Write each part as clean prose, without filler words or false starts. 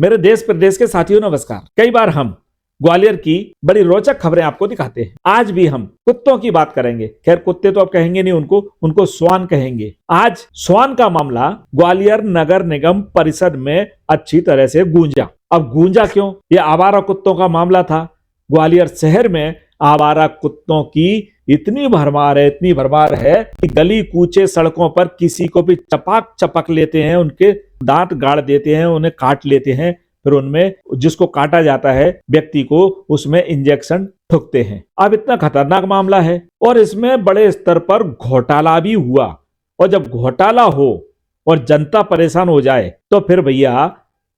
मेरे देश प्रदेश के साथियों नमस्कार। कई बार हम ग्वालियर की बड़ी रोचक खबरें आपको दिखाते हैं। आज भी हम कुत्तों की बात करेंगे। खैर कुत्ते तो आप कहेंगे नहीं, उनको स्वान कहेंगे। आज स्वान का मामला ग्वालियर नगर निगम परिषद में अच्छी तरह से गूंजा। अब गूंजा क्यों? ये आवारा कुत्तों का मामला था। ग्वालियर शहर में आवारा कुत्तों की इतनी भरमार है कि गली कूचे सड़कों पर किसी को भी चपाक चपक लेते हैं, उनके दांत गाड़ देते हैं, उन्हें काट लेते हैं, फिर उनमें जिसको काटा जाता है व्यक्ति को उसमें इंजेक्शन ठुकते हैं। अब इतना खतरनाक मामला है और इसमें बड़े स्तर पर घोटाला भी हुआ। और जब घोटाला हो और जनता परेशान हो जाए तो फिर भैया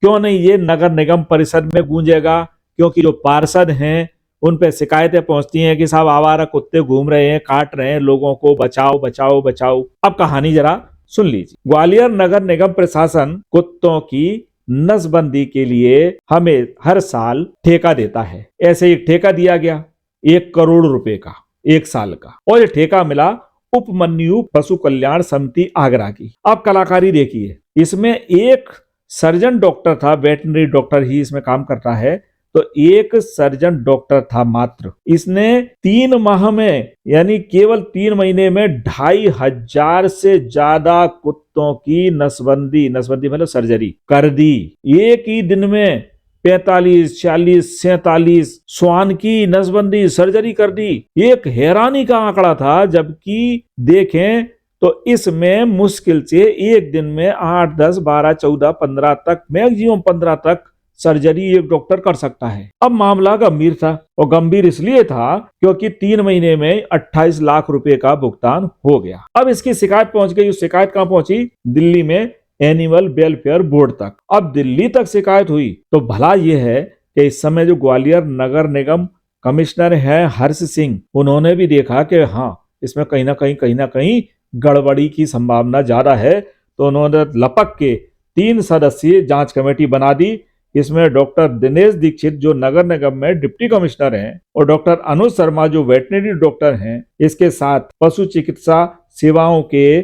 क्यों नहीं ये नगर निगम परिषद में गूंजेगा, क्योंकि जो पार्षद हैं उन पे शिकायतें पहुंचती हैं कि साहब आवारा कुत्ते घूम रहे हैं, काट रहे हैं लोगों को, बचाओ बचाओ बचाओ। अब कहानी जरा सुन लीजिए। ग्वालियर नगर निगम प्रशासन कुत्तों की नसबंदी के लिए हमें हर साल ठेका देता है। ऐसे एक ठेका दिया गया 1 करोड़ रुपए का 1 साल का, और ये ठेका मिला उपमन्यु पशु कल्याण समिति आगरा की। अब कलाकारी देखिए, इसमें एक सर्जन डॉक्टर था, वेटनरी डॉक्टर ही इसमें काम करता है, तो एक सर्जन डॉक्टर था मात्र। इसने 3 माह में यानी केवल 3 महीने में 2500 से ज्यादा कुत्तों की नसबंदी मतलब सर्जरी कर दी। एक ही दिन में 45, 46, 47 स्वान की नसबंदी सर्जरी कर दी। एक हैरानी का आंकड़ा था, जबकि देखें तो इसमें मुश्किल से एक दिन में 8, 10, 12, 14, 15 तक, मैक्सिमम 15 तक सर्जरी एक डॉक्टर कर सकता है। अब मामला गंभीर था, और गंभीर इसलिए था क्योंकि 3 महीने में 28 लाख रुपए का भुगतान हो गया। अब इसकी शिकायत पहुंच गई। शिकायत कहां पहुंची? दिल्ली में एनिमल वेलफेयर बोर्ड तक। अब दिल्ली तक शिकायत हुई तो भला यह है कि इस समय जो ग्वालियर नगर निगम कमिश्नर है हर्ष सिंह, उन्होंने भी देखा कि हाँ इसमें कहीं ना कहीं गड़बड़ी की संभावना ज्यादा है, तो उन्होंने लपक के 3 सदस्यीय जांच कमेटी बना दी। इसमें डॉक्टर दिनेश दीक्षित जो नगर निगम में डिप्टी कमिश्नर हैं, और डॉक्टर अनुज शर्मा जो वेटनरी डॉक्टर हैं, इसके साथ पशु चिकित्सा सेवाओं के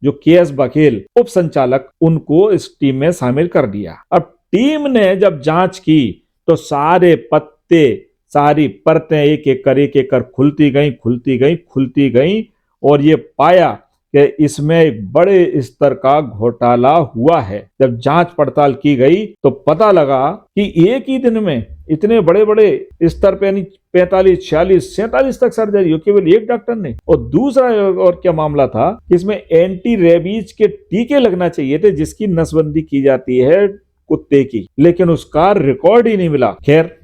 जो केएस बघेल उप संचालक, उनको इस टीम में शामिल कर दिया। अब टीम ने जब जांच की तो सारे पत्ते, सारी परतें एक एक कर खुलती गई, और ये पाया कि इसमें एक बड़े स्तर का घोटाला हुआ है। जब जांच पड़ताल की गई तो पता लगा कि एक ही दिन में इतने बड़े स्तर पे 45, 46, 47 तक सर्जरी हो केवल एक डॉक्टर ने। और दूसरा और क्या मामला था, इसमें एंटी रेबीज के टीके लगना चाहिए थे जिसकी नसबंदी की जाती है कुत्ते की, लेकिन उसका रिकॉर्ड ही नहीं मिला। खैर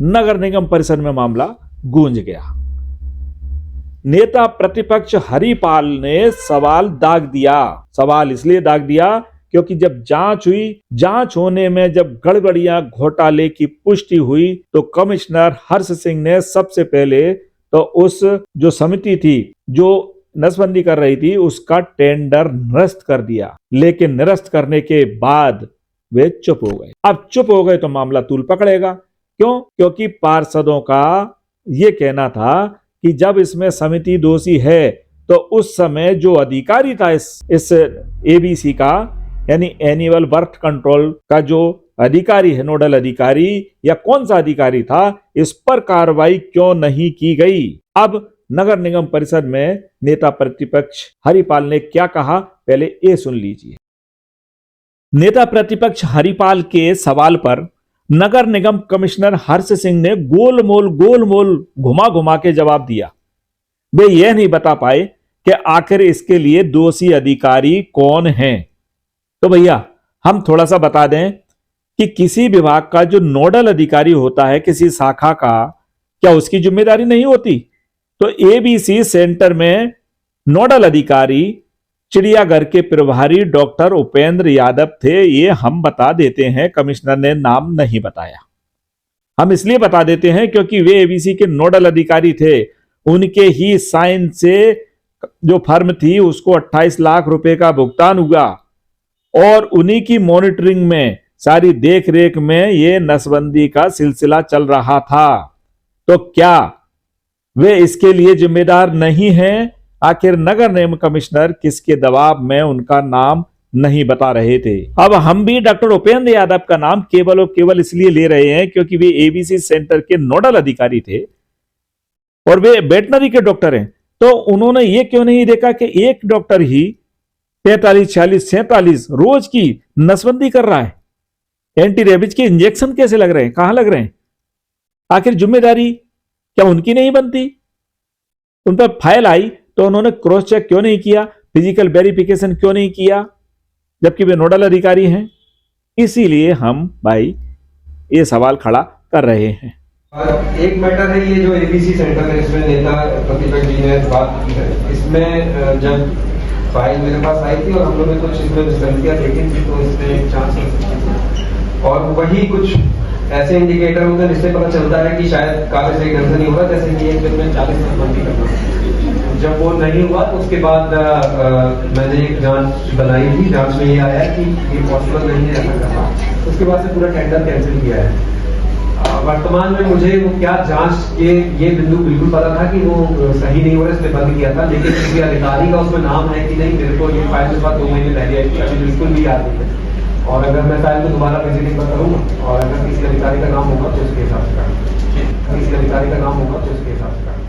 नगर निगम परिषद में मामला गूंज गया। नेता प्रतिपक्ष हरिपाल ने सवाल दाग दिया। सवाल इसलिए दाग दिया क्योंकि जब जांच हुई, जांच होने में जब गड़बड़ियां घोटाले की पुष्टि हुई, तो कमिश्नर हर्ष सिंह ने सबसे पहले तो उस जो समिति थी जो नसबंदी कर रही थी उसका टेंडर निरस्त कर दिया। लेकिन निरस्त करने के बाद वे चुप हो गए। अब चुप हो गए तो मामला तूल पकड़ेगा। क्यों? क्योंकि पार्षदों का यह कहना था कि जब इसमें समिति दोषी है तो उस समय जो अधिकारी था इस एबीसी का, यानी एनुअल बर्थ कंट्रोल का जो अधिकारी है, नोडल अधिकारी या कौन सा अधिकारी था, इस पर कार्रवाई क्यों नहीं की गई। अब नगर निगम परिषद में नेता प्रतिपक्ष हरिपाल ने क्या कहा, पहले ये सुन लीजिए। नेता प्रतिपक्ष हरिपाल के सवाल पर नगर निगम कमिश्नर हर्ष सिंह ने गोलमोल घुमा के जवाब दिया। वे यह नहीं बता पाए कि आखिर इसके लिए दोषी अधिकारी कौन हैं। तो भैया हम थोड़ा सा बता दें कि किसी विभाग का जो नोडल अधिकारी होता है किसी शाखा का, क्या उसकी जिम्मेदारी नहीं होती? तो एबीसी सेंटर में नोडल अधिकारी चिड़ियाघर के प्रभारी डॉक्टर उपेंद्र यादव थे। ये हम बता देते हैं, कमिश्नर ने नाम नहीं बताया। हम इसलिए बता देते हैं क्योंकि वे एबीसी के नोडल अधिकारी थे। उनके ही साइन से जो फर्म थी उसको 28 लाख रुपए का भुगतान हुआ, और उन्हीं की मॉनिटरिंग में, सारी देख रेख में ये नसबंदी का सिलसिला चल रहा था। तो क्या वे इसके लिए जिम्मेदार नहीं हैं? आखिर नगर निगम कमिश्नर किसके दबाव में उनका नाम नहीं बता रहे थे। अब हम भी डॉक्टर उपेंद्र यादव का नाम केवल और केवल इसलिए ले रहे हैं क्योंकि वे एबीसी सेंटर के नोडल अधिकारी थे और वे वेटनरी के डॉक्टर हैं। तो उन्होंने ये क्यों नहीं देखा कि एक डॉक्टर ही 45, 46, 47 रोज की नसबंदी कर रहा है, एंटी रेबीज के इंजेक्शन कैसे लग रहे हैं, कहां लग रहे हैं, आखिर जिम्मेदारी क्या उनकी नहीं बनती? उन पर फाइल आई तो उन्होंने क्रॉस चेक क्यों नहीं किया, फिजिकल वेरिफिकेशन क्यों नहीं किया, जबकि वे नोडल अधिकारी हैं? इसीलिए हम भाई ये सवाल खड़ा कर रहे हैं। और एक मैटर है ये जो एबीसी सेंटर है, इसमें नेता प्रतिपक्ष जी ने बात की है, इसमें जब फाइल मेरे पास आई थी और हम लोगों ने कुछ इसमें विसंगतियां देखी थी तो इसमें जांच कर सकती थी और वही कुछ ऐसे इंडिकेटर होते हैं जिससे पता चलता है कि शायद काफी सही ढंग से नहीं होगा, जैसे कि एक दिन में 40 नसबंदी करना। जब वो नहीं हुआ तो उसके बाद मैंने एक जांच बनाई थी, जांच में ये आया कि ये पॉसिबल नहीं है ऐसा करना, उसके बाद से पूरा टेंडर कैंसिल किया है। वर्तमान में मुझे वो क्या जांच के ये बिंदु बिल्कुल पता था कि वो सही नहीं हो रहा, इसलिए बंद किया था, लेकिन किसी अधिकारी का उसमें नाम है कि नहीं, मेरे को ये फाइल के बाद 2 महीने पहले आई थी, अभी बिल्कुल भी याद नहीं है। और अगर मैं फाइल को दोबारा विजिटिंग पर करूँगा और अगर किसी अधिकारी का नाम होगा तो उसके हिसाब से किसी अधिकारी का नाम होगा तो उसके हिसाब से